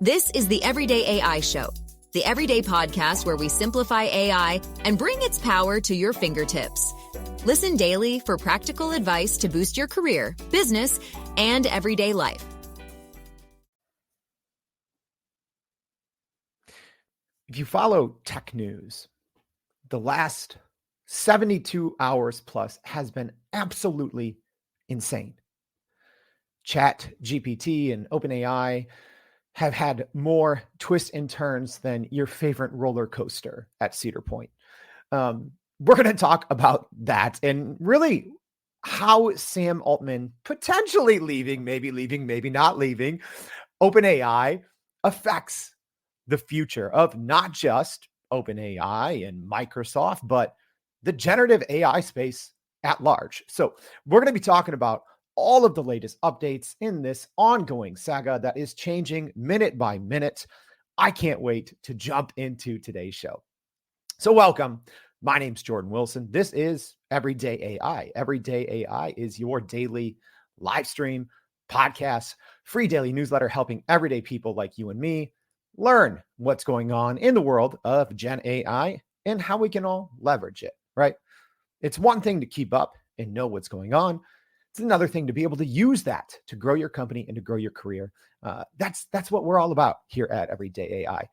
This is the Everyday AI Show, the everyday podcast where we simplify AI and bring its power to your fingertips. Listen daily for practical advice to boost your career, business, and everyday life. If you follow tech news, the last 72 hours plus has been absolutely insane. ChatGPT and OpenAI have had more twists and turns than your favorite roller coaster at Cedar Point. We're going to talk about that and really how Sam Altman potentially leaving, maybe not leaving, OpenAI affects the future of not just OpenAI and Microsoft, but the generative AI space at large. So we're going to be talking about all of the latest updates in this ongoing saga that is changing minute by minute. I can't wait to jump into today's show. So welcome. My name's Jordan Wilson. This is Everyday AI. Everyday AI is your daily live stream, podcast, free daily newsletter helping everyday people like you and me learn what's going on in the world of Gen AI and how we can all leverage it, right? It's one thing to keep up and know what's going on. It's another thing to be able to use that to grow your company and to grow your career. That's what we're all about here at Everyday AI.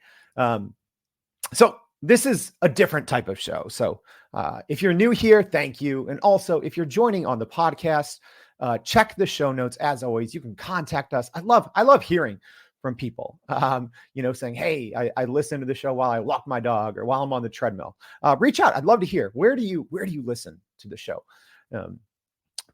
So this is a different type of show. So if you're new here, thank you. And also, if you're joining on the podcast, check the show notes. As always, you can contact us. I love hearing from people, saying, hey, I listen to the show while I walk my dog or while I'm on the treadmill. Reach out. I'd love to hear, where do you listen to the show?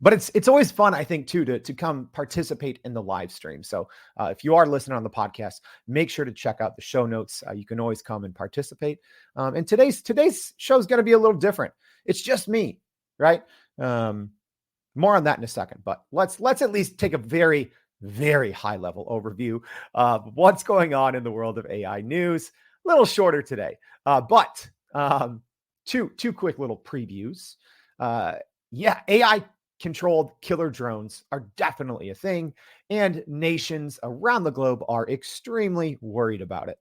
But it's always fun, I think, too, to come participate in the live stream. So if you are listening on the podcast, make sure to check out the show notes. You can always come and participate. And today's show is going to be a little different. It's just me, right? More on that in a second. But let's at least take a very, very high level overview of what's going on in the world of AI news. A little shorter today, but two quick little previews. AI controlled killer drones are definitely a thing, and nations around the globe are extremely worried about it.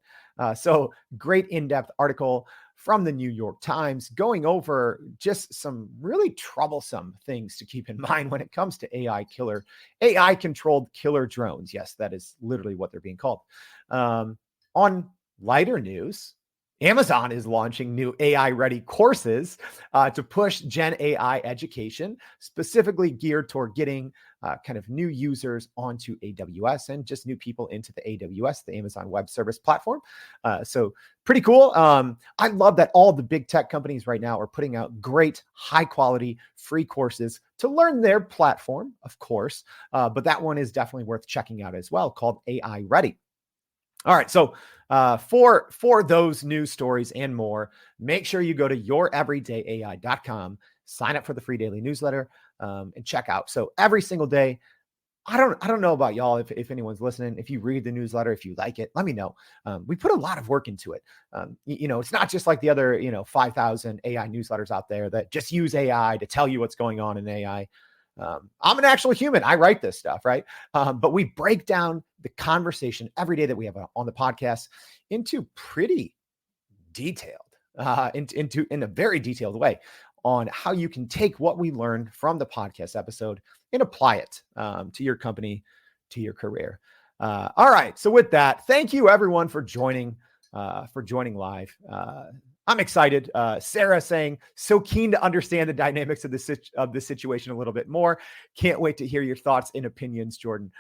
So great in-depth article from the New York Times going over just some really troublesome things to keep in mind when it comes to AI controlled killer drones. Yes, that is literally what they're being called. On lighter news, Amazon is launching new AI-ready courses to push Gen AI education, specifically geared toward getting kind of new users onto AWS and just new people into the AWS, the Amazon Web Service platform. So pretty cool. I love that all the big tech companies right now are putting out great, high-quality, free courses to learn their platform, of course. But that one is definitely worth checking out as well, called AI Ready. All right, so for those news stories and more, make sure you go to youreverydayai.com, sign up for the free daily newsletter, and check out. So every single day, I don't know about y'all, if anyone's listening, if you read the newsletter, if you like it, let me know. We put a lot of work into it. It's not just like the other 5,000 AI newsletters out there that just use AI to tell you what's going on in AI. I'm an actual human. I write this stuff, right? But we break down the conversation every day that we have on the podcast into pretty detailed, in a very detailed way on how you can take what we learned from the podcast episode and apply it to your company, to your career. All right. So with that, thank you everyone for joining live. I'm excited. Sarah saying, so keen to understand the dynamics of this situation a little bit more. Can't wait to hear your thoughts and opinions, Jordan.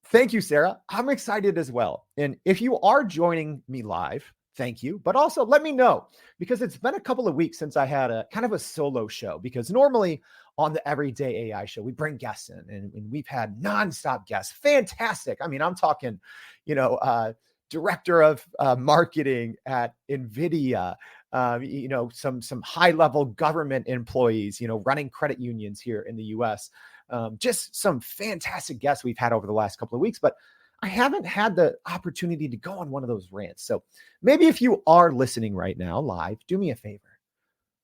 Thank you, Sarah. I'm excited as well. And if you are joining me live, thank you. But also let me know, because it's been a couple of weeks since I had a kind of a solo show, because normally on the Everyday AI show, we bring guests in and we've had nonstop guests. Fantastic. I mean, I'm talking, director of marketing at NVIDIA, some high-level government employees, running credit unions here in the US. Just some fantastic guests we've had over the last couple of weeks, but I haven't had the opportunity to go on one of those rants. So maybe if you are listening right now live, do me a favor.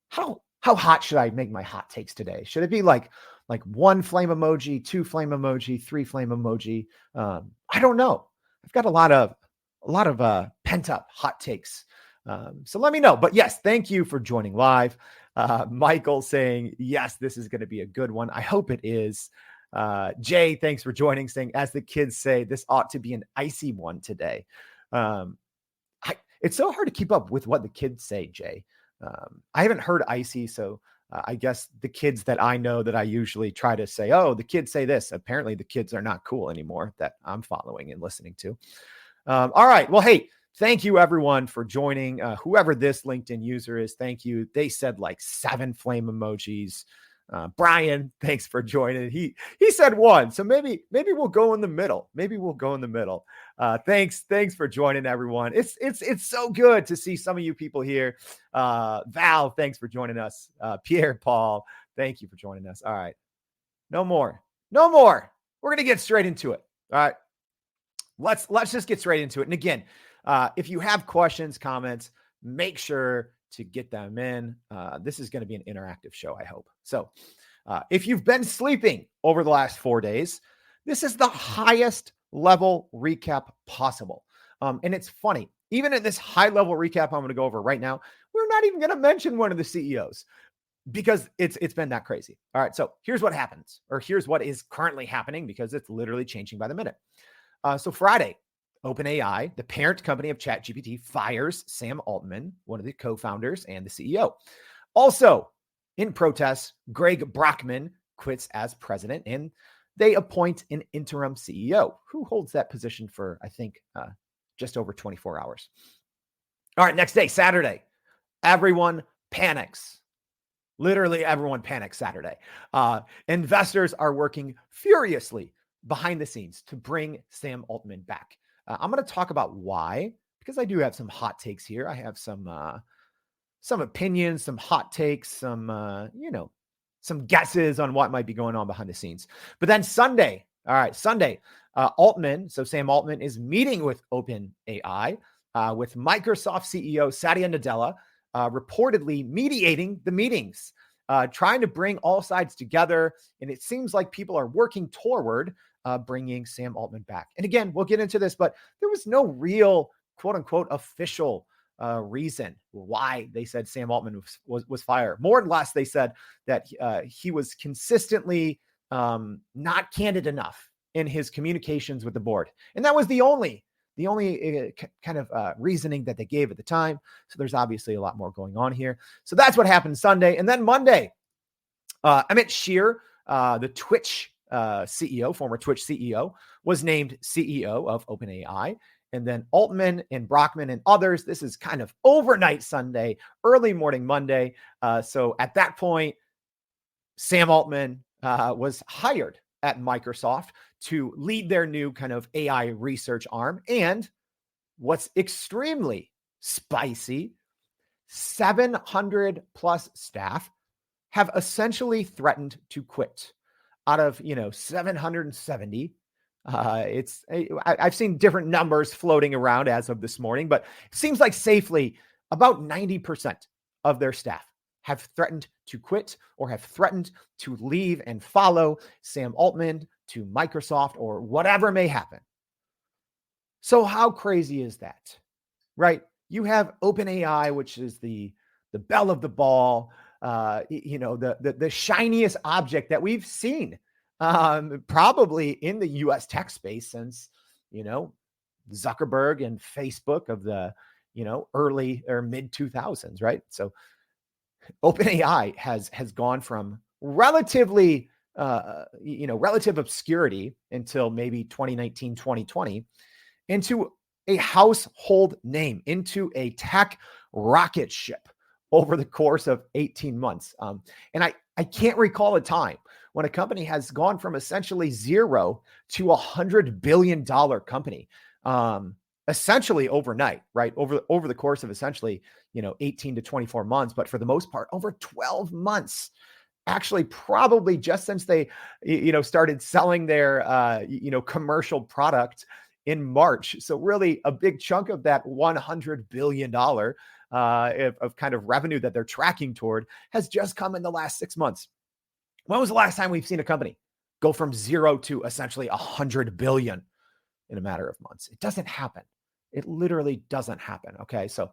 How hot should I make my hot takes today? Should it be like 1 flame emoji, 2 flame emoji, 3 flame emoji? I don't know. I've got a lot of pent up hot takes. So let me know. But yes, thank you for joining live. Michael saying, yes, this is going to be a good one. I hope it is. Jay, thanks for joining, saying, as the kids say, this ought to be an icy one today. It's so hard to keep up with what the kids say, Jay. I haven't heard icy, so I guess the kids that I know that I usually try to say, oh, the kids say this. Apparently the kids are not cool anymore that I'm following and listening to. All right. Well, hey, thank you everyone for joining. Whoever this LinkedIn user is, thank you. They said like 7 flame emojis. Brian, thanks for joining. He said 1, so maybe we'll go in the middle. Thanks for joining, everyone. It's so good to see some of you people here. Val, thanks for joining us. Pierre, Paul, thank you for joining us. All right, no more. We're gonna get straight into it. All right, let's just get straight into it. And again, if you have questions, comments, make sure to get them in. This is going to be an interactive show, I hope. So if you've been sleeping over the last 4 days, this is the highest level recap possible. And it's funny, even in this high level recap I'm going to go over right now, we're not even going to mention one of the CEOs because it's been that crazy. All right, so here's what happens, or here's what is currently happening, because it's literally changing by the minute. So Friday, OpenAI, the parent company of ChatGPT, fires Sam Altman, one of the co-founders and the CEO. Also, in protest, Greg Brockman quits as president, and they appoint an interim CEO who holds that position for, I think, just over 24 hours. All right, next day, Saturday, everyone panics. Literally everyone panics Saturday. Investors are working furiously behind the scenes to bring Sam Altman back. I'm going to talk about why, because I do have some hot takes here. I have some opinions, some hot takes, some guesses on what might be going on behind the scenes. But then Sunday, Altman, so Sam Altman is meeting with OpenAI, with Microsoft CEO Satya Nadella, reportedly mediating the meetings, trying to bring all sides together. And it seems like people are working toward bringing Sam Altman back. And again, we'll get into this, but there was no real quote unquote official reason why they said Sam Altman was fired. More or less, they said that he was consistently not candid enough in his communications with the board. And that was the only kind of reasoning that they gave at the time. So there's obviously a lot more going on here. So that's what happened Sunday. And then Monday, Emmett Shear, the Twitch CEO, former Twitch CEO, was named CEO of OpenAI. And then Altman and Brockman and others, this is kind of overnight Sunday, early morning Monday. So at that point, Sam Altman was hired at Microsoft to lead their new kind of AI research arm. And what's extremely spicy, 700 plus staff have essentially threatened to quit. Out of 770, I've seen different numbers floating around as of this morning, but it seems like safely about 90% of their staff have threatened to quit or have threatened to leave and follow Sam Altman to Microsoft or whatever may happen. So how crazy is that, right? You have OpenAI, which is the belle of the ball, the shiniest object that we've seen probably in the US tech space since, Zuckerberg and Facebook of the, early or mid 2000s, right? So OpenAI has gone from relative obscurity until maybe 2019, 2020 into a household name, into a tech rocket ship over the course of 18 months. And I can't recall a time when a company has gone from essentially zero to $100 billion company, essentially overnight, right? Over the course of essentially, 18 to 24 months, but for the most part, over 12 months, actually probably just since they, started selling their, commercial product in March. So really a big chunk of that $100 billion of kind of revenue that they're tracking toward has just come in the last 6 months. When was the last time we've seen a company go from zero to essentially 100 billion? in a matter of months. It doesn't happen. It literally doesn't happen. Okay. So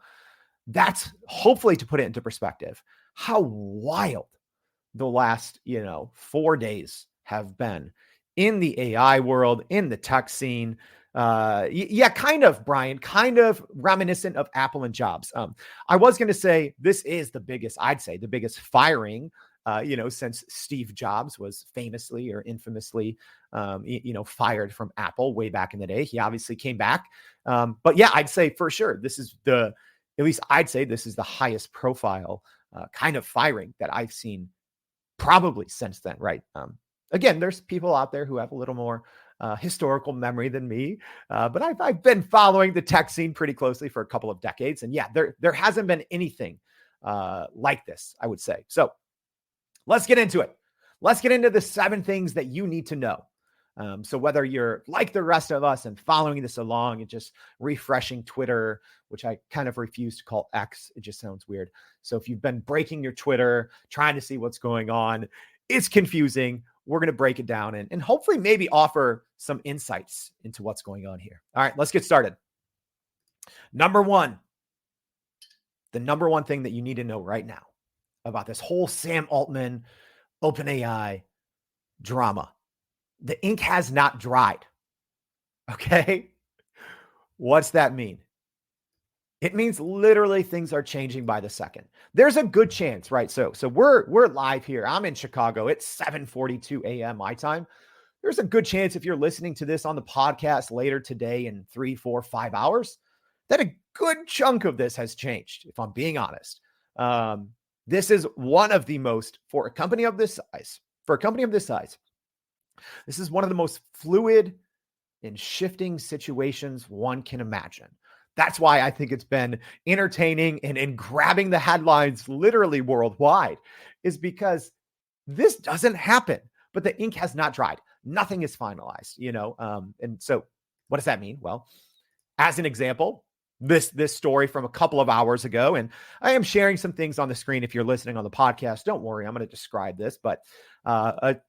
that's hopefully to put it into perspective, how wild the last, 4 days have been in the AI world, in the tech scene. Yeah, kind of, Brian, kind of reminiscent of Apple and Jobs. I was going to say this is I'd say the biggest firing, since Steve Jobs was famously or infamously, fired from Apple way back in the day. He obviously came back. But yeah, I'd say for sure, at least I'd say this is the highest profile kind of firing that I've seen probably since then, right? Again, there's people out there who have a little more historical memory than me, but I've been following the tech scene pretty closely for a couple of decades, and yeah, there hasn't been anything like this, I would say. So let's get into it. Let's get into the 7 things that you need to know. So whether you're like the rest of us and following this along and just refreshing Twitter, which I kind of refuse to call X, it just sounds weird. So if you've been breaking your Twitter, trying to see what's going on, it's confusing. We're going to break it down and hopefully maybe offer some insights into what's going on here. All right, let's get started. Number 1, the number 1 thing that you need to know right now about this whole Sam Altman, OpenAI drama. The ink has not dried. Okay. What's that mean? It means literally things are changing by the second. There's a good chance, right? So we're live here. I'm in Chicago. It's 7:42 a.m. my time. There's a good chance if you're listening to this on the podcast later today in 3, 4, 5 hours, that a good chunk of this has changed, if I'm being honest. This is one of the most, for a company of this size, this is one of the most fluid and shifting situations one can imagine. That's why I think it's been entertaining and grabbing the headlines literally worldwide, is because this doesn't happen, but the ink has not dried. Nothing is finalized, and so what does that mean? Well, as an example, this story from a couple of hours ago, and I am sharing some things on the screen. If you're listening on the podcast, don't worry, I'm going to describe this, but an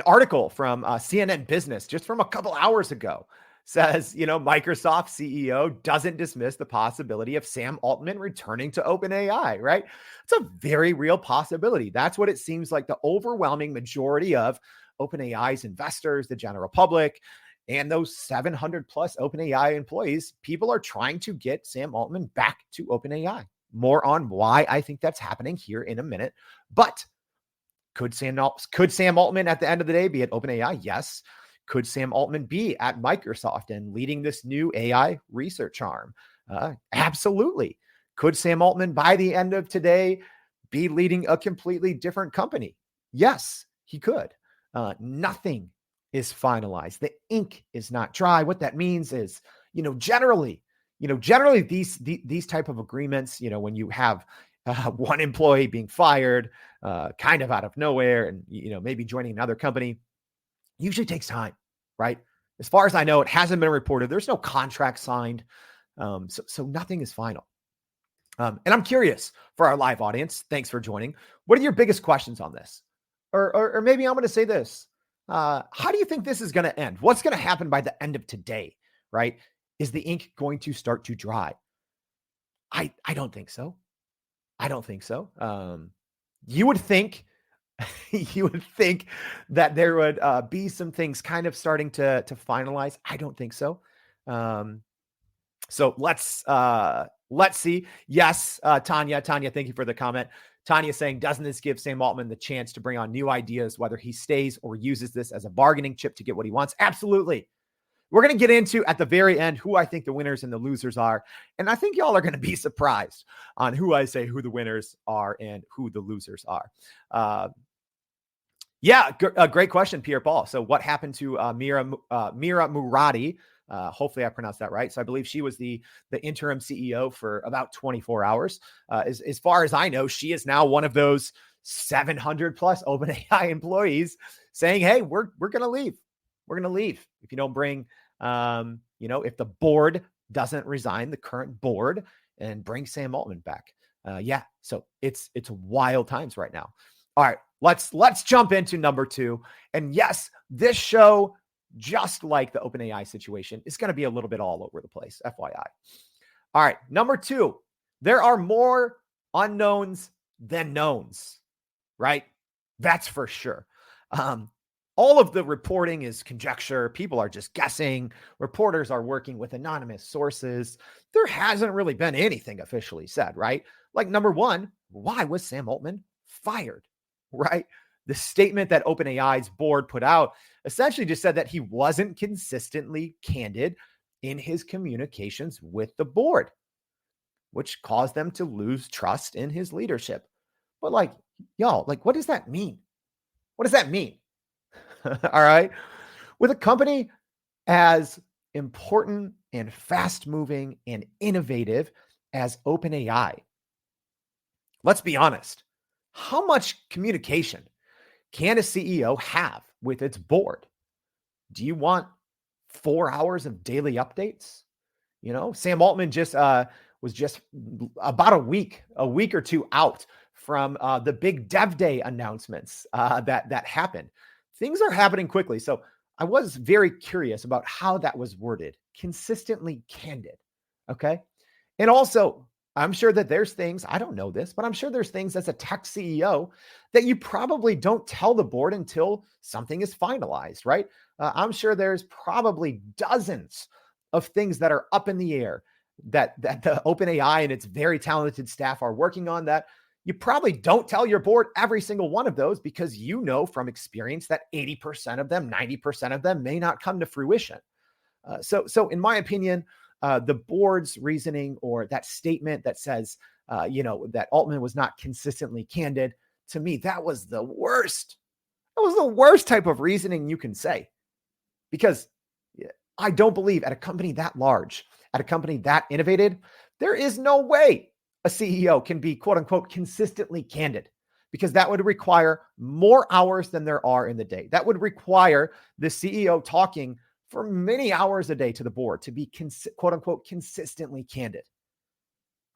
article from CNN Business just from a couple hours ago says, Microsoft CEO doesn't dismiss the possibility of Sam Altman returning to OpenAI, right? It's a very real possibility. That's what it seems like the overwhelming majority of OpenAI's investors, the general public, and those 700 plus OpenAI employees, people are trying to get Sam Altman back to OpenAI. More on why I think that's happening here in a minute. But could Sam Altman at the end of the day be at OpenAI? Yes. Could Sam Altman be at Microsoft and leading this new AI research arm? Absolutely. Could Sam Altman by the end of today be leading a completely different company? Yes, he could. Nothing is finalized. The ink is not dry. What that means is, generally these type of agreements, when you have one employee being fired kind of out of nowhere and, maybe joining another company, usually takes time, right? As far as I know, it hasn't been reported. There's no contract signed. So nothing is final. And I'm curious for our live audience, thanks for joining. What are your biggest questions on this? Or maybe I'm going to say this. How do you think this is going to end? What's going to happen by the end of today, right? Is the ink going to start to dry? I don't think so. I don't think so. You would think that there would be some things kind of starting to finalize. I don't think so. So let's see. Yes, Tanya, thank you for the comment. Tanya saying, doesn't this give Sam Altman the chance to bring on new ideas, whether he stays or uses this as a bargaining chip to get what he wants? Absolutely. We're going to get into at the very end who I think the winners and the losers are. And I think y'all are going to be surprised on who I say who the winners are and who the losers are. Great question, Pierre Paul. So what happened to Mira Murati? Hopefully I pronounced that right. So I believe she was the interim CEO for about 24 hours. As far as I know, she is now one of those 700 plus OpenAI employees saying, hey, we're going to leave. We're going to leave if you don't bring, if the board doesn't resign, the current board, and bring Sam Altman back. So it's wild times right now. All right, let's jump into number 2. And yes, this show just like the OpenAI situation, is going to be a little bit all over the place, FYI. All right, number 2, there are more unknowns than knowns, right? That's for sure. All of the reporting is conjecture. People are just guessing. Reporters are working with anonymous sources. There hasn't really been anything officially said, right? Like, number 1, why was Sam Altman fired, right? The statement that OpenAI's board put out essentially just said that he wasn't consistently candid in his communications with the board, which caused them to lose trust in his leadership. But like, y'all, like, what does that mean? What does that mean? All right. With a company as important and fast moving and innovative as OpenAI, let's be honest. How much communication can a CEO have with its board? Do you want 4 hours of daily updates? You know, Sam Altman was just about a week or two out from the big Dev Day announcements that happened. Things are happening quickly. So I was very curious about how that was worded. Consistently candid. Okay. And also, I'm sure that there's things, I don't know this, but I'm sure there's things as a tech CEO that you probably don't tell the board until something is finalized, right? I'm sure there's probably dozens of things that are up in the air that the OpenAI and its very talented staff are working on that you probably don't tell your board every single one of those, because you know from experience that 80% of them, 90% of them may not come to fruition. So in my opinion, the board's reasoning, or that statement that says, that Altman was not consistently candid, to me, that was the worst. That was the worst type of reasoning you can say, because I don't believe at a company that large, at a company that innovative, there is no way a CEO can be quote unquote consistently candid, because that would require more hours than there are in the day. That would require the CEO talking for many hours a day to the board to be quote unquote consistently candid.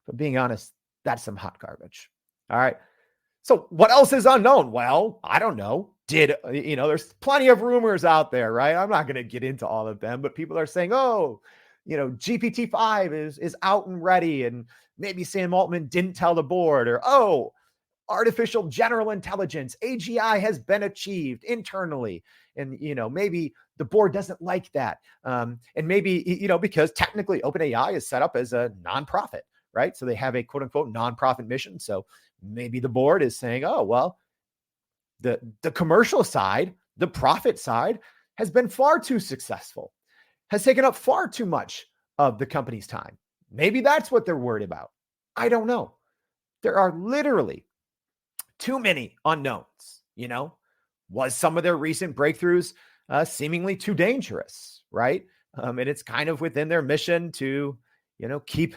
But being honest, that's some hot garbage. All right. So what else is unknown? Well, I don't know. There's plenty of rumors out there, right? I'm not going to get into all of them, but people are saying, GPT-5 is out and ready, and maybe Sam Altman didn't tell the board, or, artificial general intelligence, AGI, has been achieved internally. And, maybe the board doesn't like that. And maybe, because technically OpenAI is set up as a nonprofit, right? So they have a quote unquote nonprofit mission. So maybe the board is saying, the commercial side, the profit side has been far too successful, has taken up far too much of the company's time. Maybe that's what they're worried about. I don't know. There are literally too many unknowns. Was some of their recent breakthroughs seemingly too dangerous, right? And it's kind of within their mission to, keep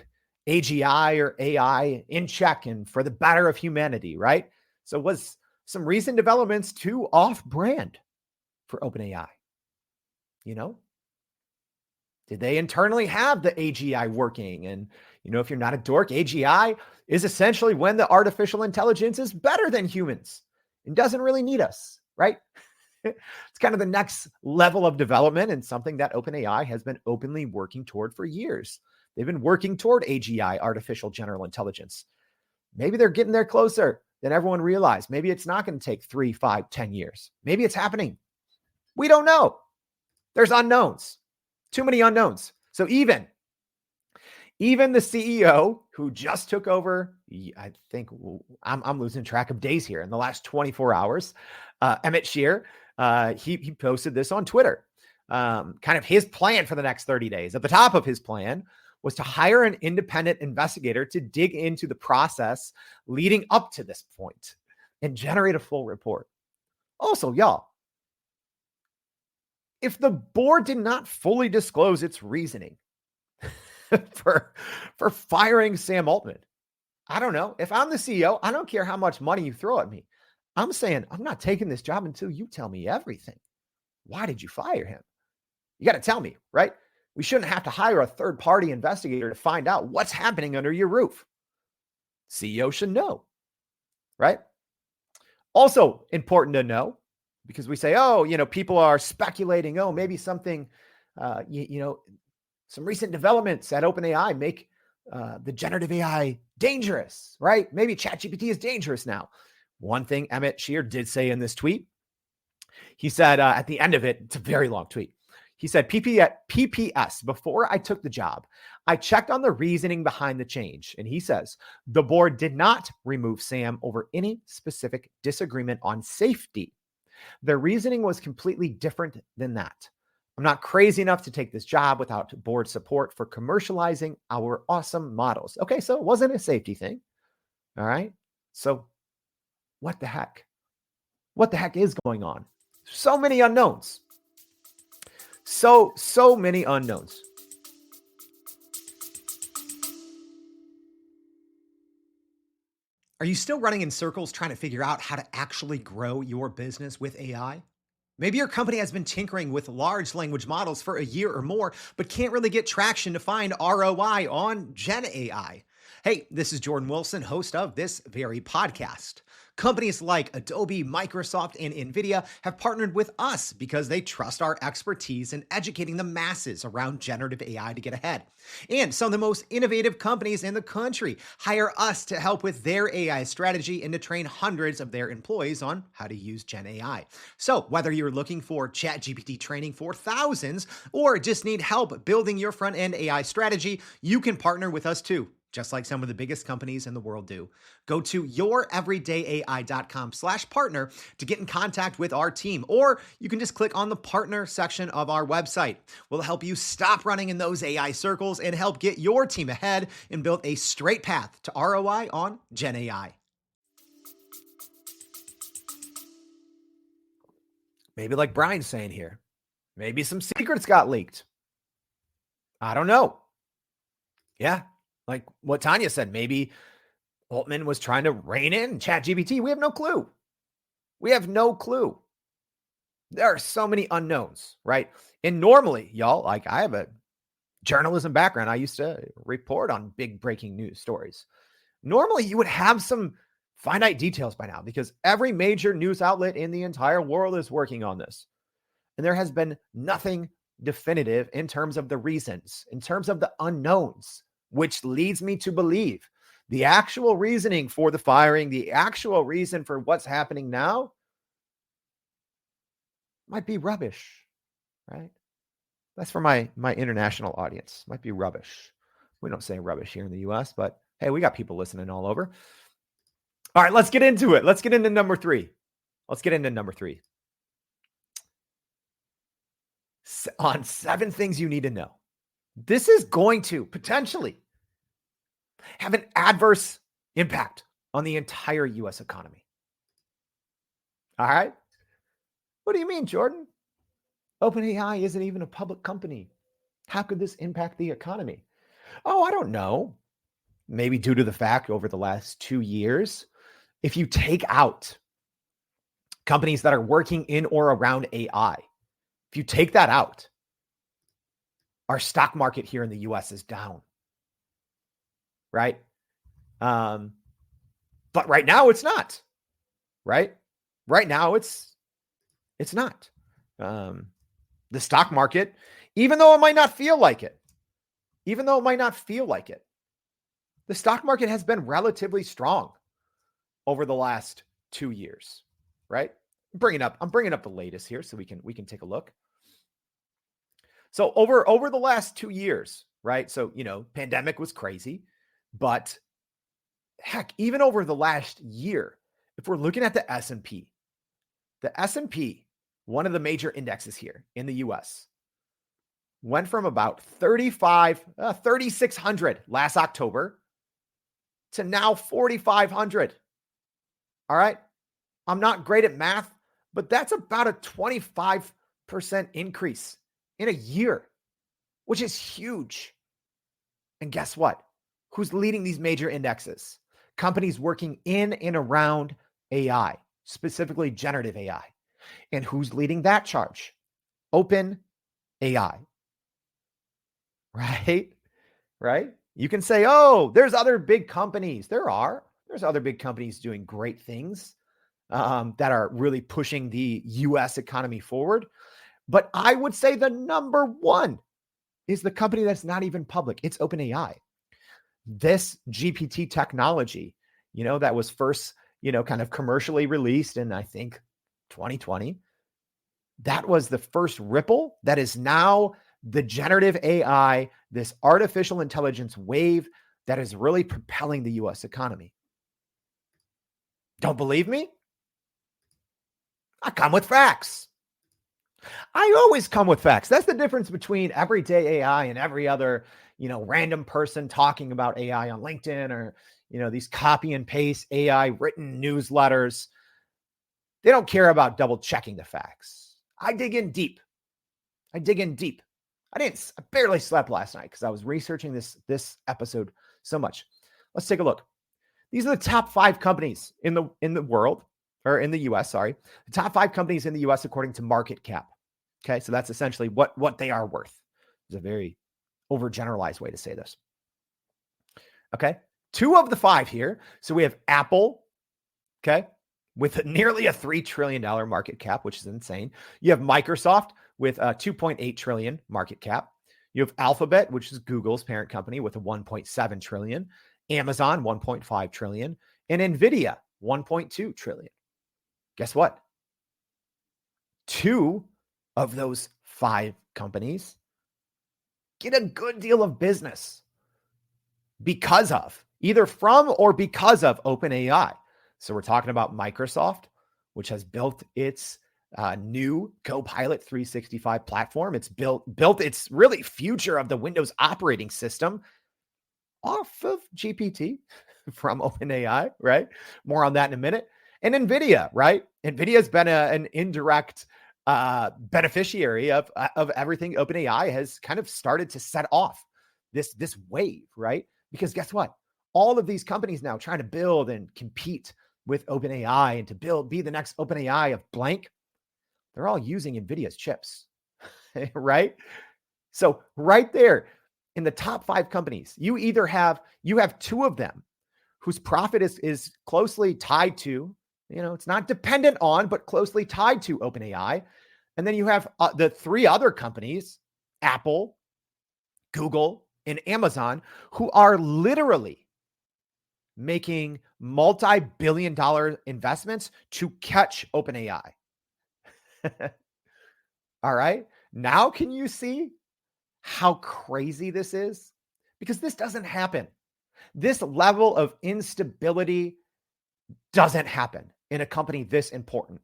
AGI or AI in check and for the better of humanity, right? So was some recent developments too off-brand for OpenAI? Did they internally have the AGI working? And, if you're not a dork, AGI is essentially when the artificial intelligence is better than humans and doesn't really need us, right? It's kind of the next level of development, and something that OpenAI has been openly working toward for years. They've been working toward AGI, artificial general intelligence. Maybe they're getting there closer than everyone realized. Maybe it's not going to take 3, 5, 10 years. Maybe it's happening. We don't know. There's unknowns. Too many unknowns. So even the CEO who just took over, I think I'm losing track of days here, in the last 24 hours, Emmett Shear, he posted this on Twitter, kind of his plan for the next 30 days. At the top of his plan was to hire an independent investigator to dig into the process leading up to this point and generate a full report. Also, y'all, if the board did not fully disclose its reasoning for firing Sam Altman, I don't know. If I'm the CEO, I don't care how much money you throw at me. I'm saying I'm not taking this job until you tell me everything. Why did you fire him? You got to tell me, right? We shouldn't have to hire a third-party investigator to find out what's happening under your roof. CEO should know, right? Also important to know, because we say, oh, people are speculating, oh, maybe something, some recent developments at OpenAI make the generative AI dangerous, right? Maybe ChatGPT is dangerous now. One thing Emmett Shear did say in this tweet, he said at the end of it, it's a very long tweet. He said, PPS, before I took the job, I checked on the reasoning behind the change. And he says, the board did not remove Sam over any specific disagreement on safety. Their reasoning was completely different than that. I'm not crazy enough to take this job without board support for commercializing our awesome models. Okay, so it wasn't a safety thing. All right. So what the heck? What the heck is going on? So many unknowns. So many unknowns. Are you still running in circles trying to figure out how to actually grow your business with AI? Maybe your company has been tinkering with large language models for a year or more, but can't really get traction to find ROI on Gen AI. Hey, this is Jordan Wilson, host of this very podcast. Companies like Adobe, Microsoft, and NVIDIA have partnered with us because they trust our expertise in educating the masses around generative AI to get ahead. And some of the most innovative companies in the country hire us to help with their AI strategy and to train hundreds of their employees on how to use Gen AI. So whether you're looking for ChatGPT training for thousands or just need help building your front-end AI strategy, you can partner with us too, just like some of the biggest companies in the world do. Go to youreverydayai.com/partner to get in contact with our team, or you can just click on the partner section of our website. We'll help you stop running in those AI circles and help get your team ahead and build a straight path to ROI on Gen AI. Maybe like Brian's saying here, maybe some secrets got leaked. I don't know. Yeah. Like what Tanya said, maybe Altman was trying to rein in ChatGPT. We have no clue. We have no clue. There are so many unknowns, right? And normally, y'all, like I have a journalism background. I used to report on big breaking news stories. Normally, you would have some finite details by now because every major news outlet in the entire world is working on this. And there has been nothing definitive in terms of the reasons, in terms of the unknowns, which leads me to believe the actual reasoning for the firing, the actual reason for what's happening now might be rubbish, right? That's for my international audience. Might be rubbish. We don't say rubbish here in the US, but hey, we got people listening all over. All right, let's get into it. Let's get into number three. On 7 things you need to know. This is going to potentially have an adverse impact on the entire US economy. All right. What do you mean, Jordan? OpenAI isn't even a public company. How could this impact the economy? Oh, I don't know. Maybe due to the fact over the last 2 years, if you take out companies that are working in or around AI, if you take that out, our stock market here in the US is down. Right? But right now it's not. Right? Right now it's not. The stock market, even though it might not feel like it, the stock market has been relatively strong over the last 2 years, right? I'm bringing up the latest here so we can take a look. So over the last 2 years, right? So, pandemic was crazy, but heck, even over the last year, if we're looking at the S&P, one of the major indexes here in the US, went from about 3,600 last October to now 4,500. All right. I'm not great at math, but that's about a 25% increase in a year, which is huge. And guess what? Who's leading these major indexes? Companies working in and around AI, specifically generative AI. And who's leading that charge? OpenAI. Right? You can say, oh, there's other big companies. There's other big companies doing great things. that are really pushing the US economy forward. But I would say the number one is the company that's not even public. It's OpenAI. This GPT technology, that was first, kind of commercially released in, I think, 2020. That was the first ripple that is now the generative AI, this artificial intelligence wave that is really propelling the US economy. Don't believe me? I come with facts. I always come with facts. That's the difference between everyday AI and every other, random person talking about AI on LinkedIn or, these copy and paste AI written newsletters. They don't care about double checking the facts. I dig in deep. I barely slept last night because I was researching this episode so much. Let's take a look. These are the top 5 companies in the world, or in the US, sorry. The top 5 companies in the US according to market cap. Okay, so that's essentially what they are worth. It's a very overgeneralized way to say this. Okay, 2 of the 5 here. So we have Apple, okay, with nearly a $3 trillion market cap, which is insane. You have Microsoft with a $2.8 trillion market cap. You have Alphabet, which is Google's parent company, with a $1.7 trillion. Amazon, $1.5 trillion. And NVIDIA, $1.2 trillion. Guess what? 2 of those 5 companies get a good deal of business because of, either from or because of OpenAI. So we're talking about Microsoft, which has built its new Copilot 365 platform. It's built its really future of the Windows operating system off of GPT from OpenAI, right? More on that in a minute. And NVIDIA, right? NVIDIA has been an indirect beneficiary of everything OpenAI has kind of started to set off this wave, right? Because guess what? All of these companies now trying to build and compete with OpenAI and to be the next OpenAI of blank, they're all using NVIDIA's chips, right? So right there in the top 5 companies, you have 2 of them whose profit is closely tied to, it's not dependent on, but closely tied to OpenAI. And then you have the 3 other companies, Apple, Google, and Amazon, who are literally making multi-billion-dollar investments to catch OpenAI. All right. Now, can you see how crazy this is? Because this doesn't happen. This level of instability doesn't happen in a company this important.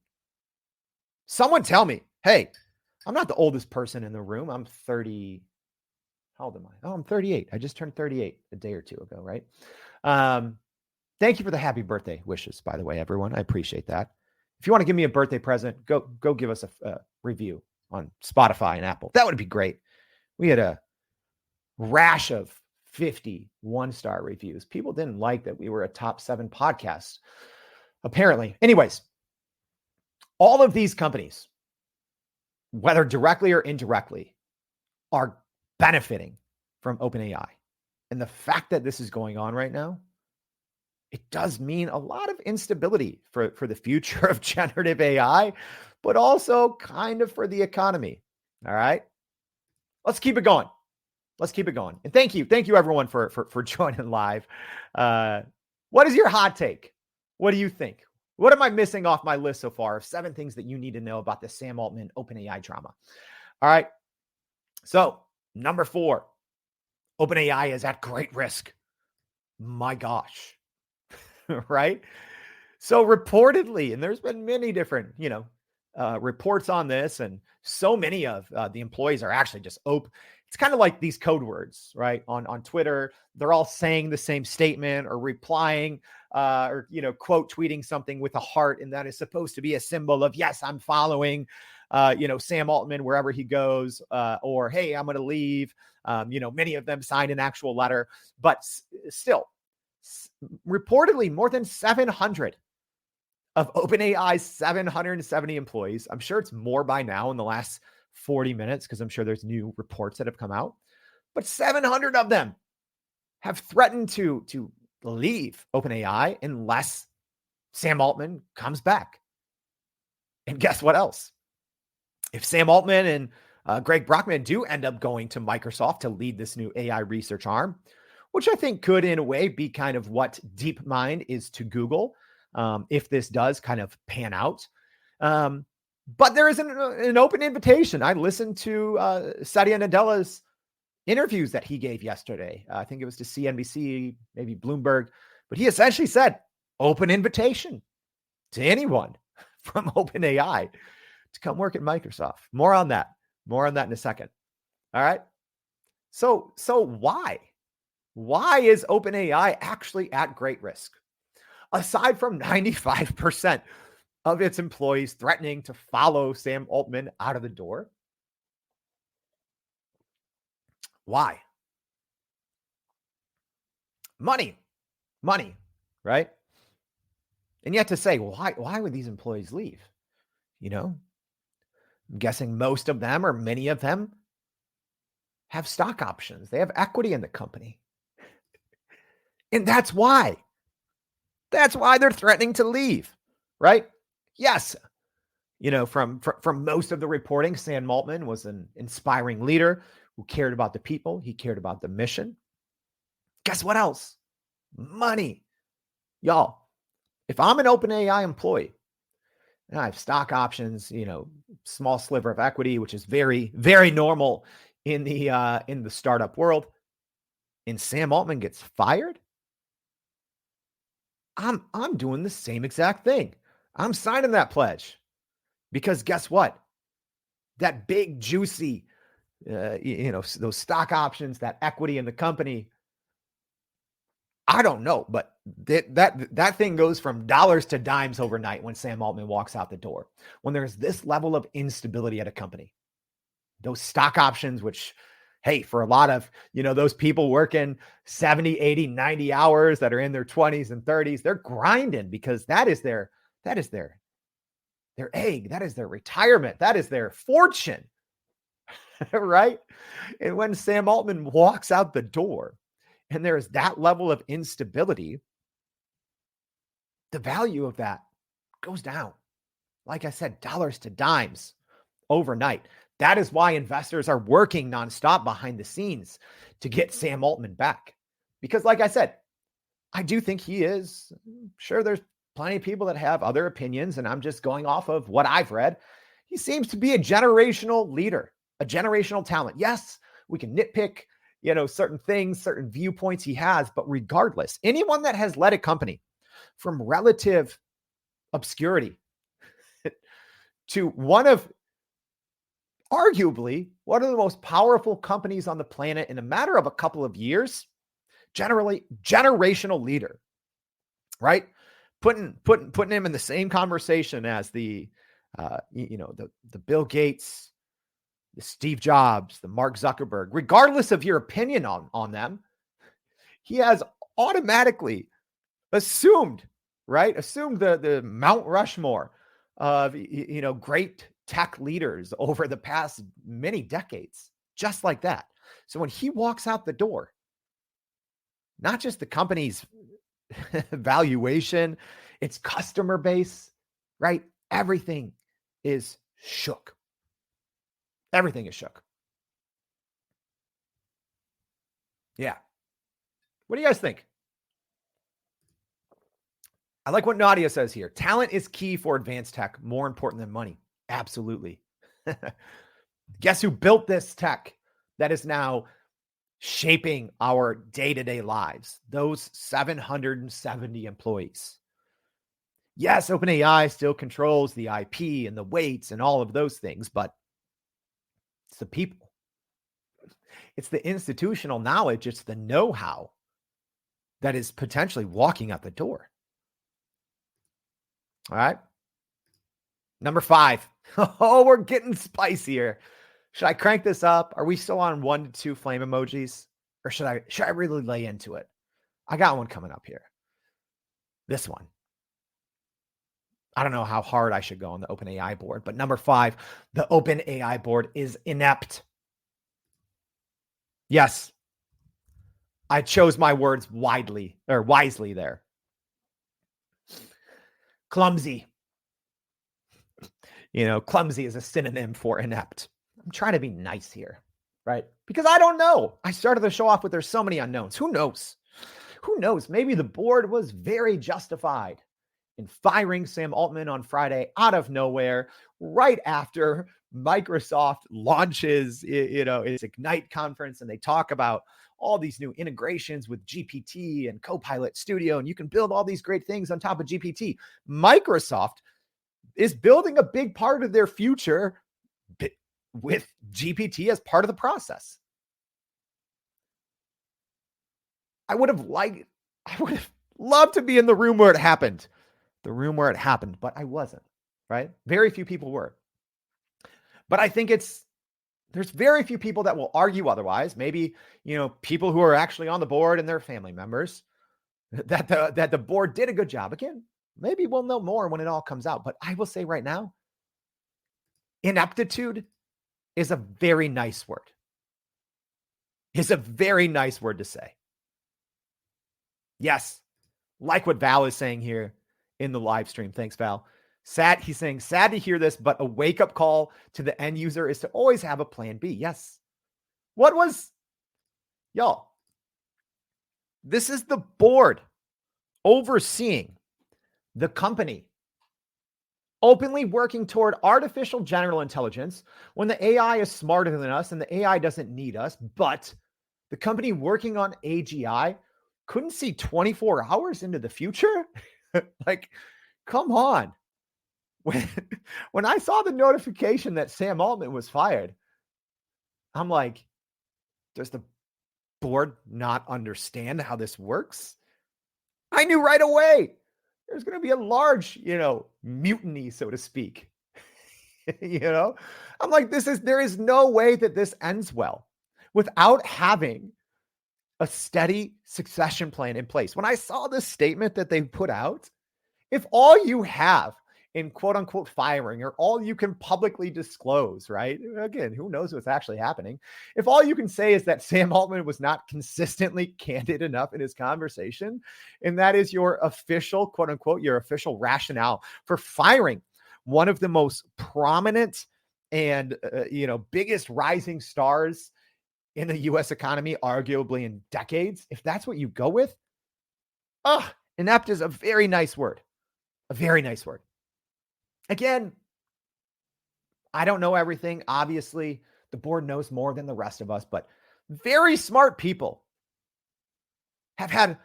Someone tell me, hey, I'm not the oldest person in the room. I'm 30. How old am I? Oh, I'm 38. I just turned 38 a day or 2 ago, right? Thank you for the happy birthday wishes, by the way, everyone. I appreciate that. If you want to give me a birthday present, go give us a review on Spotify and Apple. That would be great. We had a rash of 50 1-star reviews. People didn't like that we were a top 7 podcast, apparently. Anyways, all of these companies, whether directly or indirectly, are benefiting from OpenAI. And the fact that this is going on right now, it does mean a lot of instability for the future of generative AI, but also kind of for the economy. All right. Let's keep it going. And thank you everyone for joining live. What is your hot take? What do you think? What am I missing off my list so far of 7 things that you need to know about the Sam Altman OpenAI drama? All right. So number 4, OpenAI is at great risk. My gosh. Right? So reportedly, and there's been many different, reports on this, and so many of the employees are actually just open. It's kind of like these code words, right? On Twitter, they're all saying the same statement or replying or, quote tweeting something with a heart. And that is supposed to be a symbol of, yes, I'm following, Sam Altman wherever he goes, or, hey, I'm going to leave. Many of them signed an actual letter, but still, reportedly more than 700 of OpenAI's 770 employees. I'm sure it's more by now in the last 40 minutes because I'm sure there's new reports that have come out. But 700 of them have threatened to leave OpenAI unless Sam Altman comes back. And guess what else? If Sam Altman and Greg Brockman do end up going to Microsoft to lead this new AI research arm, which I think could, in a way, be kind of what DeepMind is to Google, if this does kind of pan out. But there is an open invitation. I listened to Satya Nadella's interviews that he gave yesterday. I think it was to CNBC, maybe Bloomberg, but he essentially said, open invitation to anyone from OpenAI to come work at Microsoft. More on that in a second. All right. So why? Why is OpenAI actually at great risk? Aside from 95% of its employees threatening to follow Sam Altman out of the door, why? Money, right? And yet to say, why would these employees leave? I'm guessing most of them or many of them have stock options. They have equity in the company. And that's why. That's why they're threatening to leave, right? Yes. From most of the reporting, Sam Altman was an inspiring leader who cared about the people. He cared about the mission. Guess what else? Money. Y'all, if I'm an OpenAI employee and I have stock options, small sliver of equity, which is very, very normal in the startup world, and Sam Altman gets fired, I'm doing the same exact thing. I'm signing that pledge because guess what? That big, juicy, those stock options, that equity in the company, I don't know, but that thing goes from dollars to dimes overnight when Sam Altman walks out the door. When there's this level of instability at a company, those stock options, which, hey, for a lot of, those people working 70, 80, 90 hours that are in their 20s and 30s, they're grinding because that is their egg. That is their retirement. That is their fortune, right? And when Sam Altman walks out the door and there is that level of instability, the value of that goes down. Like I said, dollars to dimes overnight. That is why investors are working nonstop behind the scenes to get Sam Altman back. Because like I said, I do think he is. Sure, there's plenty of people that have other opinions, and I'm just going off of what I've read. He seems to be a generational leader, a generational talent. Yes, we can nitpick, certain things, certain viewpoints he has, but regardless, anyone that has led a company from relative obscurity to arguably one of the most powerful companies on the planet in a matter of a couple of years, generally generational leader, right? Putting him in the same conversation as the Bill Gates, the Steve Jobs, the Mark Zuckerberg, regardless of your opinion on them, he has automatically assumed the Mount Rushmore of, great tech leaders over the past many decades, just like that. So when he walks out the door, not just the company's valuation, its customer base, right? Everything is shook. Everything is shook. Yeah. What do you guys think? I like what Nadia says here. Talent is key for advanced tech, more important than money. Absolutely. Guess who built this tech that is now shaping our day-to-day lives? Those 770 employees. Yes, OpenAI still controls the IP and the weights and all of those things, but it's the people. It's the institutional knowledge. It's the know-how that is potentially walking out the door. All right. Number 5. Oh, we're getting spicier. Should I crank this up? Are we still on 1 to 2 flame emojis? Or should I really lay into it? I got one coming up here. This one. I don't know how hard I should go on the OpenAI board, but number 5, the OpenAI board is inept. Yes. I chose my words wisely there. clumsy. Clumsy is a synonym for inept. I'm trying to be nice here, right? Because I don't know. I started the show off with there's so many unknowns. Who knows? Who knows? Maybe the board was very justified in firing Sam Altman on Friday out of nowhere, right after Microsoft launches, its Ignite conference, and they talk about all these new integrations with GPT and Copilot Studio, and you can build all these great things on top of GPT. Microsoft is building a big part of their future with GPT as part of the process. I would have loved to be in the room where it happened. But I wasn't, right? Very few people were. But I think there's very few people that will argue otherwise. Maybe, people who are actually on the board and their family members, that the board did a good job. Again, maybe we'll know more when it all comes out. But I will say right now, ineptitude is a very nice word. It's a very nice word to say. Yes, like what Val is saying here in the live stream. Thanks, Val. He's saying, sad to hear this, but a wake-up call to the end user is to always have a plan B. Yes. Y'all, this is the board overseeing the company openly working toward artificial general intelligence when the AI is smarter than us and the AI doesn't need us, but the company working on AGI couldn't see 24 hours into the future? Like, come on. When I saw the notification that Sam Altman was fired, I'm like, does the board not understand how this works? I knew right away there's going to be a large, mutiny, so to speak. I'm like, there is no way that this ends well without having a steady succession plan in place. When I saw this statement that they put out, if all you have in quote unquote firing, or all you can publicly disclose, right? Again, who knows what's actually happening? If all you can say is that Sam Altman was not consistently candid enough in his conversation, and that is your official, quote unquote, your official rationale for firing one of the most prominent and, biggest rising stars in the US economy, arguably in decades, if that's what you go with, inept is a very nice word. A very nice word. Again, I don't know everything. Obviously, the board knows more than the rest of us, but very smart people have had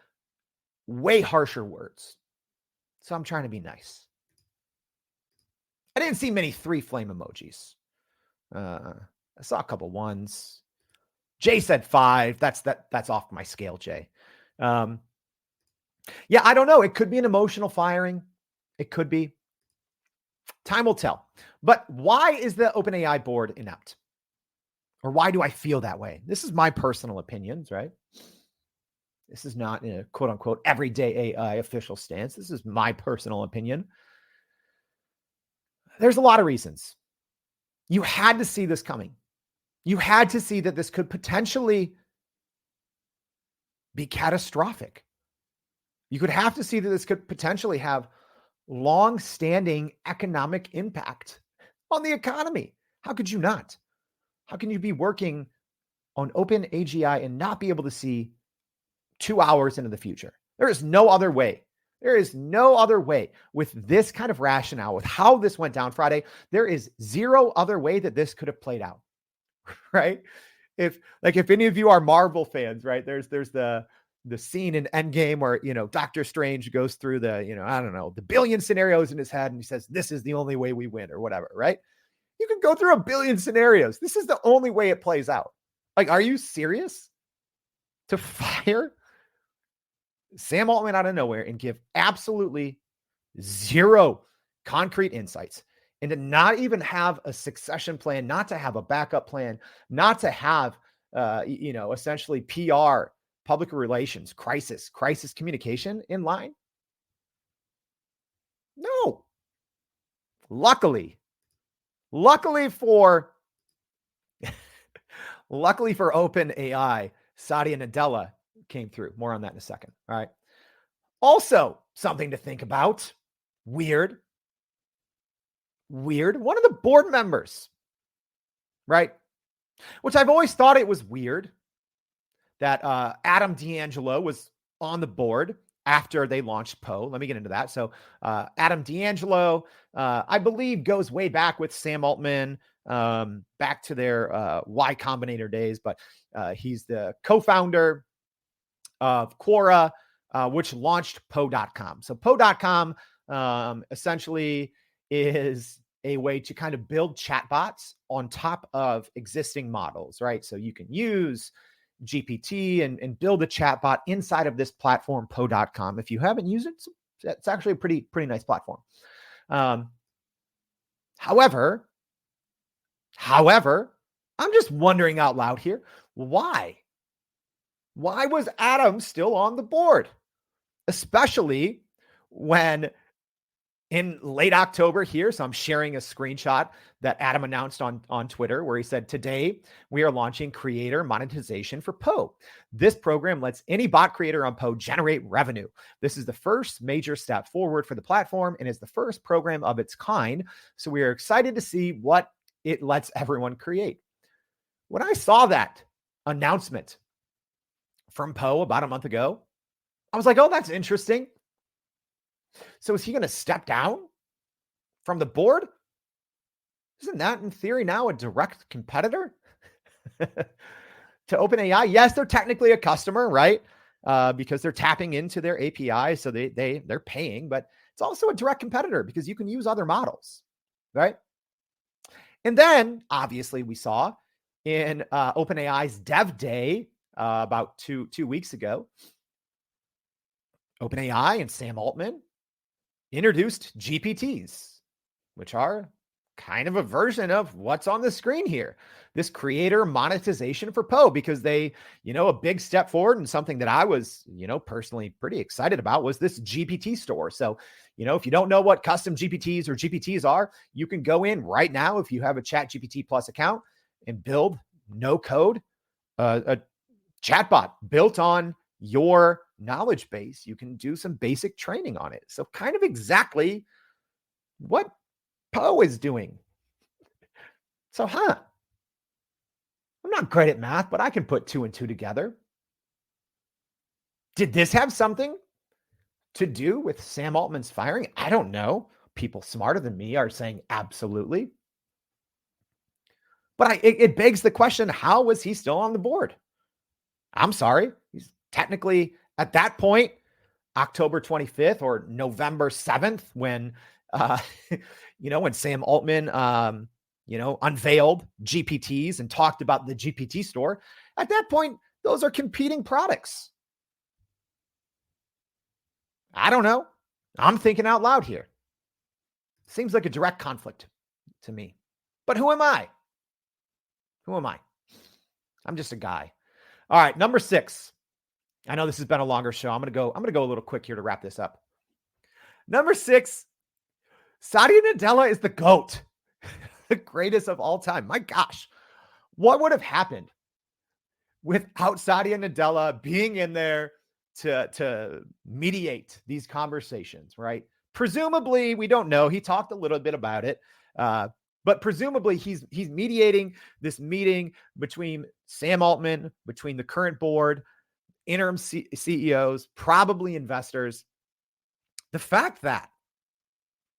way harsher words. So I'm trying to be nice. I didn't see many 3 flame emojis. I saw a couple ones. Jay said 5. That's off my scale, Jay. Yeah, I don't know. It could be an emotional firing. It could be. Time will tell. But why is the OpenAI board inept? Or why do I feel that way? This is my personal opinions, right? This is not a quote unquote everyday AI official stance. This is my personal opinion. There's a lot of reasons. You had to see this coming. You had to see that this could potentially be catastrophic. You could have to see that this could potentially have long-standing economic impact on the economy. How could you not? How can you be working on OpenAI and not be able to see 2 hours into the future? There is no other way. There is no other way with this kind of rationale, with how this went down Friday. There is zero other way that this could have played out, right? If any of you are Marvel fans, right? There's the scene in Endgame where, Doctor Strange goes through the billion scenarios in his head and he says, this is the only way we win or whatever, right? You can go through a billion scenarios. This is the only way it plays out. Like, are you serious? To fire Sam Altman out of nowhere and give absolutely zero concrete insights, and to not even have a succession plan, not to have a backup plan, not to have, essentially PR, public relations, crisis communication in line? No. Luckily for OpenAI, Satya Nadella came through. More on that in a second. All right. Also, something to think about. Weird. One of the board members, right? Which I've always thought it was weird that Adam D'Angelo was on the board after they launched Poe. Let me get into that. So Adam D'Angelo, I believe, goes way back with Sam Altman, back to their Y Combinator days, but he's the co-founder of Quora, which launched Poe.com. So Poe.com essentially is a way to kind of build chatbots on top of existing models, right? So you can use GPT and build a chatbot inside of this platform, Poe.com. If you haven't used it, it's actually a pretty nice platform. However, I'm just wondering out loud here, why? Why was Adam still on the board? Especially when in late October here, so I'm sharing a screenshot that Adam announced on Twitter where he said, today we are launching creator monetization for Poe. This program lets any bot creator on Poe generate revenue. This is the first major step forward for the platform and is the first program of its kind. So we are excited to see what it lets everyone create. When I saw that announcement from Poe about a month ago, I was like, oh, that's interesting. So is he going to step down from the board? Isn't that in theory now a direct competitor to OpenAI? Yes, they're technically a customer, right? Because they're tapping into their API, so they're paying, but it's also a direct competitor because you can use other models, right? And then obviously we saw in OpenAI's Dev Day about two weeks ago, OpenAI and Sam Altman introduced GPTs, which are kind of a version of what's on the screen here. This creator monetization for Poe, because they, a big step forward and something that I was, personally pretty excited about was this GPT store. So, if you don't know what custom GPTs or GPTs are, you can go in right now if you have a ChatGPT Plus account and build no code, a chatbot built on your knowledge base. You can do some basic training on it. So kind of exactly what Poe is doing. So, I'm not great at math, but I can put 2 and 2 together. Did this have something to do with Sam Altman's firing? I don't know. People smarter than me are saying absolutely. But it begs the question, how was he still on the board? I'm sorry. He's technically at that point, October 25th or November 7th, when, when Sam Altman, unveiled GPTs and talked about the GPT store. At that point, those are competing products. I don't know. I'm thinking out loud here. Seems like a direct conflict to me. But who am I? I'm just a guy. All right, number 6. I know this has been a longer show. I'm going to go a little quick here to wrap this up. Number 6, Satya Nadella is the GOAT, the greatest of all time. My gosh, what would have happened without Satya Nadella being in there to mediate these conversations, right? Presumably, we don't know. He talked a little bit about it, but presumably he's mediating this meeting between Sam Altman, between the current board, interim CEOs, probably investors. The fact that,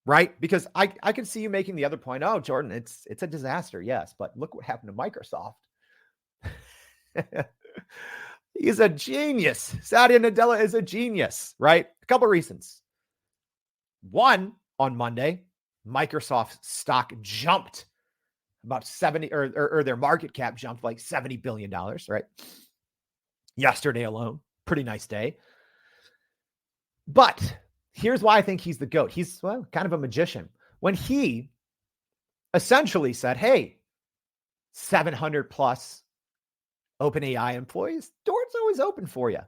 right? Because I can see you making the other point. Oh, Jordan, it's a disaster. Yes, but look what happened to Microsoft. He's a genius. Satya Nadella is a genius, right? A couple of reasons. One, on Monday, Microsoft's stock jumped about 70, or their market cap jumped like $70 billion, right? Yesterday alone. Pretty nice day. But here's why I think he's the GOAT. He's, kind of a magician. When he essentially said, hey, 700 plus OpenAI employees, door's always open for you.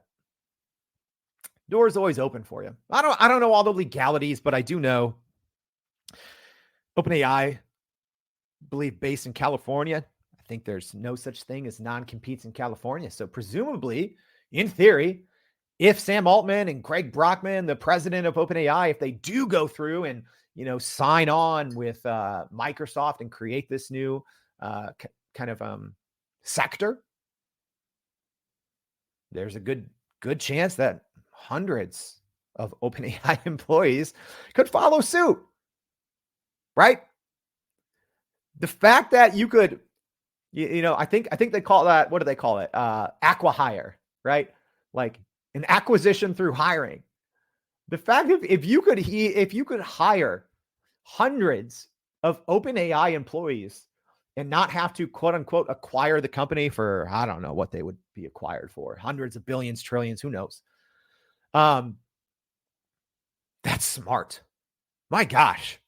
Door's always open for you. I don't know all the legalities, but I do know OpenAI, I believe, based in California. I think there's no such thing as non-competes in California. So presumably, in theory, if Sam Altman and Greg Brockman, the president of OpenAI, if they do go through and, sign on with Microsoft and create this new kind of sector, there's a good chance that hundreds of OpenAI employees could follow suit, right? The fact that you could, I think they call that, what do they call it? Acqui-hire, right? Like an acquisition through hiring. The fact that if you could hire hundreds of OpenAI employees and not have to quote unquote acquire the company for, I don't know what they would be acquired for, hundreds of billions, trillions, who knows? That's smart. My gosh,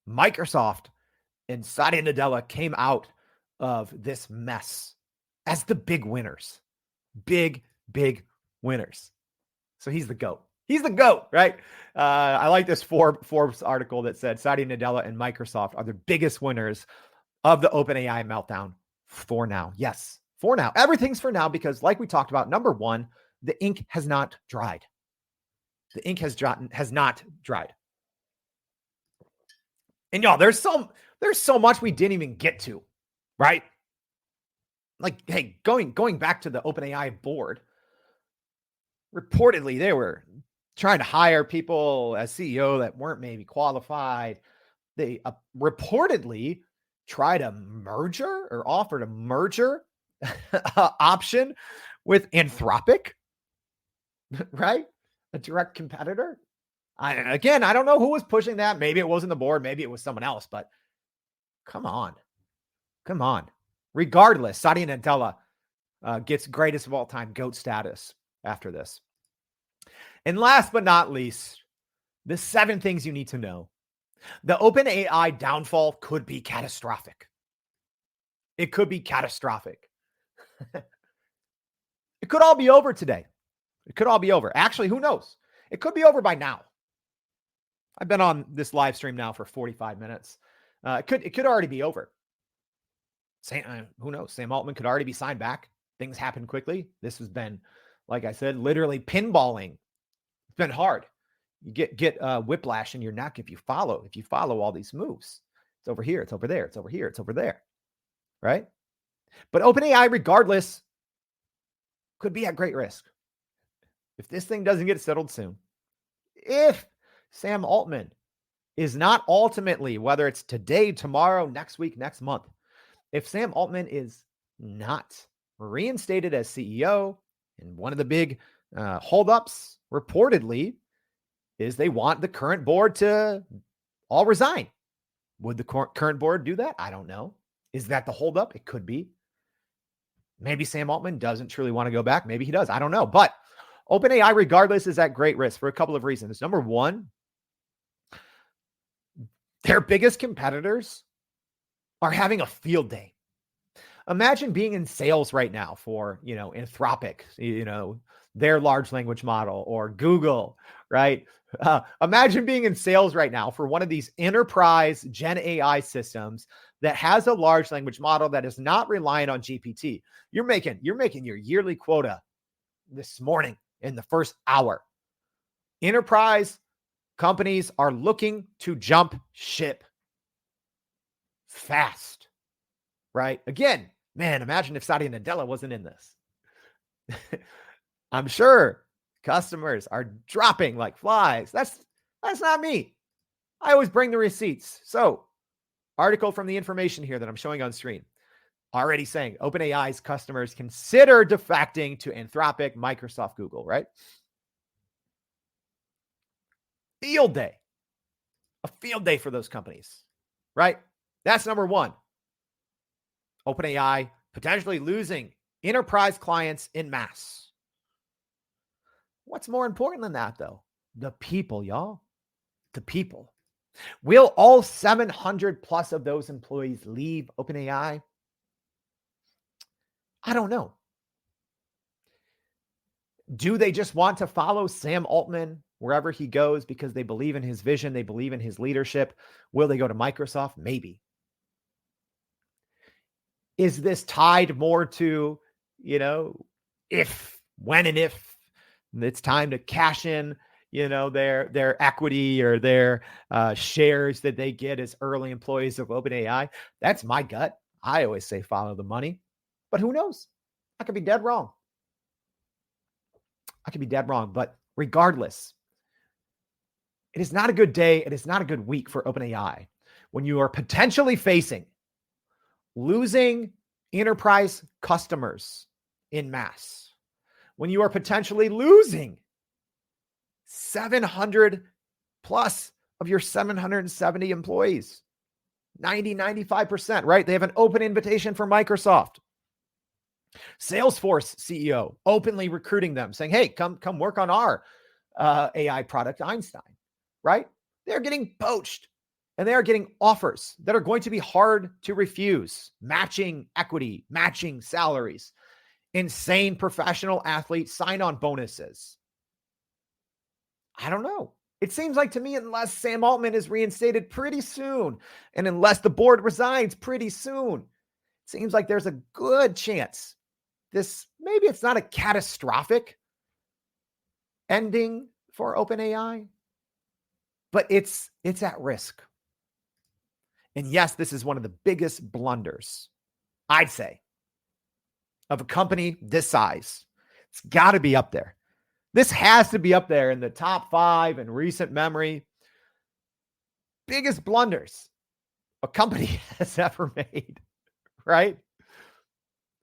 Microsoft and Satya Nadella came out of this mess as the big winners. Big winners. So he's the GOAT. He's the GOAT, right? I like this Forbes article that said Satya Nadella and Microsoft are the biggest winners of the OpenAI meltdown for now. Yes, for now. Everything's for now because, like we talked about, number one, the ink has not dried. The ink has not dried. And y'all, there's so much we didn't even get to, right? Like, hey, going back to the OpenAI board, reportedly they were trying to hire people as CEO that weren't maybe qualified. They reportedly tried a merger or offered a merger option with Anthropic, right? A direct competitor. I don't know who was pushing that. Maybe it wasn't the board. Maybe it was someone else, but come on. Regardless, Satya Nadella gets greatest of all time GOAT status after this. And last but not least, the 7 things you need to know. The OpenAI downfall could be catastrophic. It could be catastrophic. It could all be over today. It could all be over. Actually, who knows? It could be over by now. I've been on this live stream now for 45 minutes. It could already be over. Who knows? Sam Altman could already be signed back. Things happen quickly. This has been, like I said, literally pinballing. It's been hard. You get whiplash in your neck if you follow all these moves. It's over here. It's over there. It's over here. It's over there. Right? But OpenAI, regardless, could be at great risk. If this thing doesn't get settled soon, if Sam Altman is not ultimately, whether it's today, tomorrow, next week, next month, if Sam Altman is not reinstated as CEO, and one of the big holdups reportedly is they want the current board to all resign. Would the current board do that? I don't know. Is that the holdup? It could be. Maybe Sam Altman doesn't truly want to go back. Maybe he does. I don't know. But OpenAI, regardless, is at great risk for a couple of reasons. Number one, their biggest competitors are having a field day. Imagine being in sales right now for, Anthropic, their large language model, or Google, right? Imagine being in sales right now for one of these enterprise Gen AI systems that has a large language model that is not reliant on GPT. You're making your yearly quota this morning in the first hour. Enterprise companies are looking to jump ship fast, right? Again, man, imagine if Satya Nadella wasn't in this. I'm sure customers are dropping like flies. That's not me. I always bring the receipts. So, article from the information here that I'm showing on screen already saying OpenAI's customers consider defecting to Anthropic, Microsoft, Google, right? Field day. A field day for those companies, right? That's number one. OpenAI potentially losing enterprise clients in mass. What's more important than that, though? The people, y'all. The people. Will all 700 plus of those employees leave OpenAI? I don't know. Do they just want to follow Sam Altman wherever he goes because they believe in his vision, they believe in his leadership? Will they go to Microsoft? Maybe. Is this tied more to, when and if It's time to cash in, their equity or their shares that they get as early employees of OpenAI. That's my gut. I always say follow the money, but who knows? I could be dead wrong. But regardless, it is not a good day. It is not a good week for OpenAI when you are potentially facing losing enterprise customers in mass, when you are potentially losing 700 plus of your 770 employees, 95%, right? They have an open invitation for Microsoft. Salesforce CEO openly recruiting them, saying, hey, come work on our AI product, Einstein, right? They're getting poached and they are getting offers that are going to be hard to refuse, matching equity, matching salaries, insane professional athlete sign-on bonuses. I don't know. It seems like to me, unless Sam Altman is reinstated pretty soon, and unless the board resigns pretty soon, it seems like there's a good chance maybe it's not a catastrophic ending for OpenAI, but it's at risk. And yes, this is one of the biggest blunders, I'd say, of a company this size. It's got to be up there. This has to be up there in the top 5 in recent memory. Biggest blunders a company has ever made, right?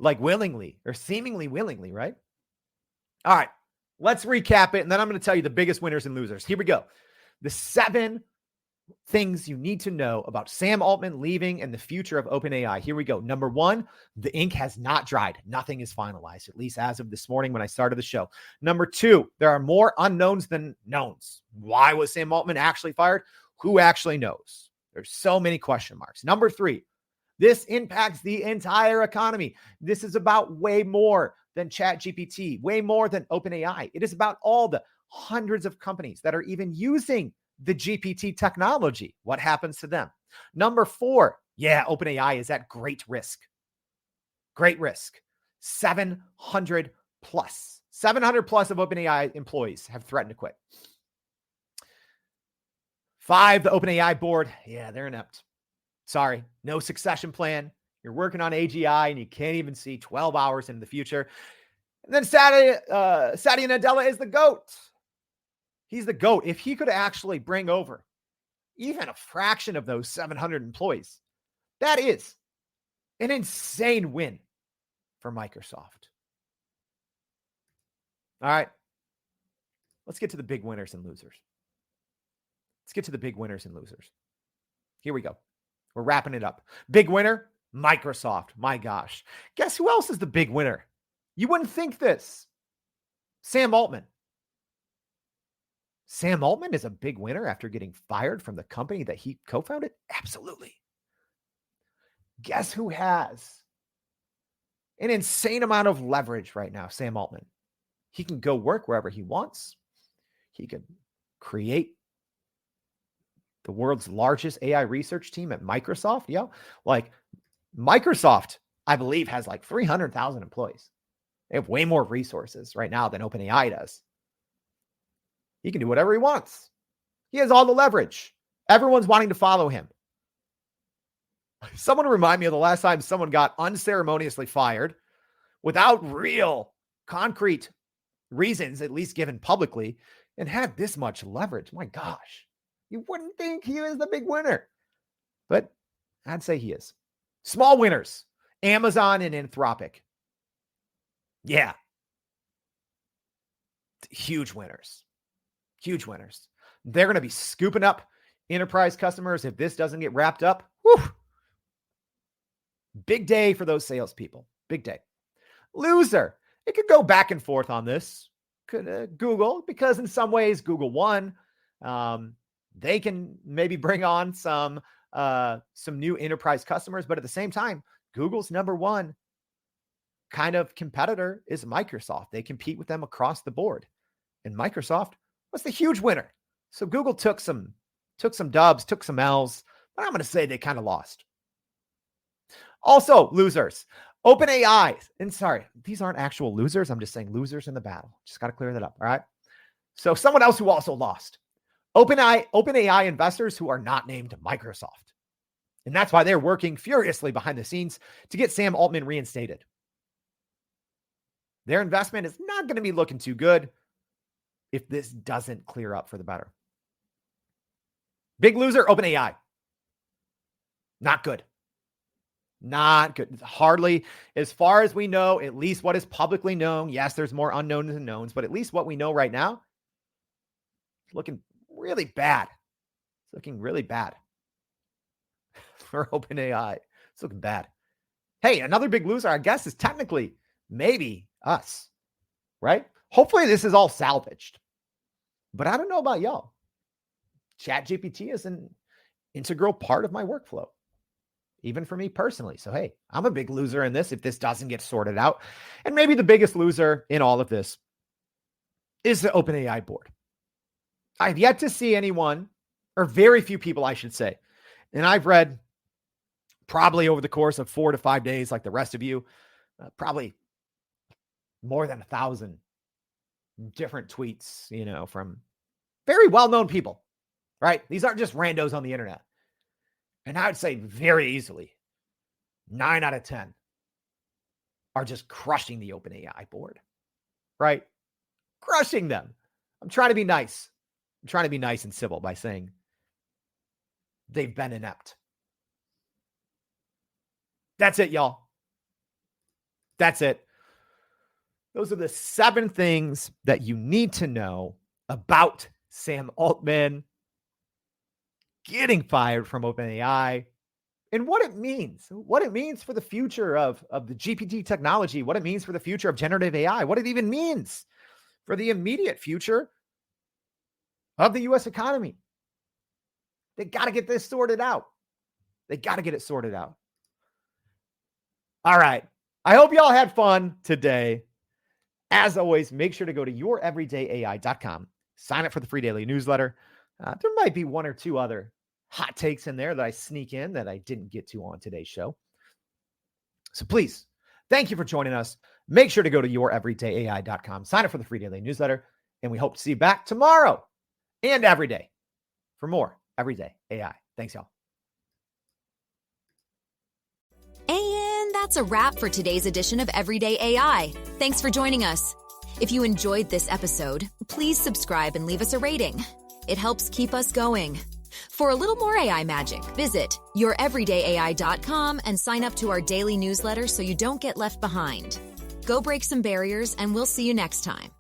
Like willingly or seemingly willingly, right? All right, let's recap it. And then I'm going to tell you the biggest winners and losers. Here we go. The 7 things you need to know about Sam Altman leaving and the future of OpenAI. Here we go. Number 1, the ink has not dried. Nothing is finalized, at least as of this morning when I started the show. Number 2, there are more unknowns than knowns. Why was Sam Altman actually fired? Who actually knows? There's so many question marks. Number 3, this impacts the entire economy. This is about way more than ChatGPT, way more than OpenAI. It is about all the hundreds of companies that are even using the GPT technology. What happens to them? Number 4, OpenAI is at great risk. Great risk. 700 plus. 700 plus of OpenAI employees have threatened to quit. 5, the OpenAI board, they're inept. Sorry, no succession plan. You're working on AGI and you can't even see 12 hours into the future. And then Satya Nadella is the GOAT. He's the GOAT. If he could actually bring over even a fraction of those 700 employees, that is an insane win for Microsoft. All right, let's get to the big winners and losers. Here we go. We're wrapping it up. Big winner, Microsoft. My gosh. Guess who else is the big winner? You wouldn't think this. Sam Altman. Sam Altman is a big winner after getting fired from the company that he co-founded? Absolutely. Guess who has an insane amount of leverage right now? Sam Altman. He can go work wherever he wants. He can create the world's largest AI research team at Microsoft. Like Microsoft, I believe, has like 300,000 employees. They have way more resources right now than OpenAI does. He can do whatever he wants. He has all the leverage. Everyone's wanting to follow him. Someone remind me of the last time someone got unceremoniously fired without real concrete reasons, at least given publicly, and had this much leverage. My gosh. You wouldn't think he is the big winner, but I'd say he is. Small winners, Amazon and Anthropic. Huge winners. They're going to be scooping up enterprise customers if this doesn't get wrapped up. Whew. Big day for those salespeople. Big day. Loser. It could go back and forth on this. Google, because in some ways Google won. They can maybe bring on some new enterprise customers, but at the same time, Google's number 1 kind of competitor is Microsoft. They compete with them across the board, and Microsoft was the huge winner. So Google took some dubs, took some L's, but I'm going to say they kind of lost. Also, losers. OpenAI, and sorry, these aren't actual losers. I'm just saying losers in the battle. Just got to clear that up. All right. So someone else who also lost, OpenAI investors who are not named Microsoft. And that's why they're working furiously behind the scenes to get Sam Altman reinstated. Their investment is not going to be looking too good if this doesn't clear up for the better. Big loser, OpenAI. Not good. Not good. Hardly, as far as we know, at least what is publicly known. Yes, there's more unknowns than knowns, but at least what we know right now, it's looking really bad. It's looking really bad for OpenAI. It's looking bad. Hey, another big loser, I guess, is technically maybe us, right? Hopefully this is all salvaged. But I don't know about y'all. ChatGPT is an integral part of my workflow, even for me personally. So, hey, I'm a big loser in this if this doesn't get sorted out. And maybe the biggest loser in all of this is the OpenAI board. I've yet to see anyone, or very few people, I should say. And I've read probably over the course of 4 to 5 days, like the rest of you, probably more than 1,000 different tweets, from very well-known people, right? These aren't just randos on the internet. And I would say very easily, 9 out of 10 are just crushing the OpenAI board, right? Crushing them. I'm trying to be nice. I'm trying to be nice and civil by saying they've been inept. That's it, y'all. That's it. Those are the 7 things that you need to know about Sam Altman getting fired from OpenAI and what it means for the future of the GPT technology, what it means for the future of generative AI, what it even means for the immediate future of the U.S. economy. They got to get this sorted out. They got to get it sorted out. All right. I hope y'all had fun today. As always, make sure to go to youreverydayai.com. Sign up for the free daily newsletter. There might be 1 or 2 other hot takes in there that I sneak in that I didn't get to on today's show. So please, thank you for joining us. Make sure to go to youreverydayai.com. Sign up for the free daily newsletter. And we hope to see you back tomorrow and every day for more Everyday AI. Thanks, y'all. And that's a wrap for today's edition of Everyday AI. Thanks for joining us. If you enjoyed this episode, please subscribe and leave us a rating. It helps keep us going. For a little more AI magic, visit youreverydayai.com and sign up to our daily newsletter so you don't get left behind. Go break some barriers, and we'll see you next time.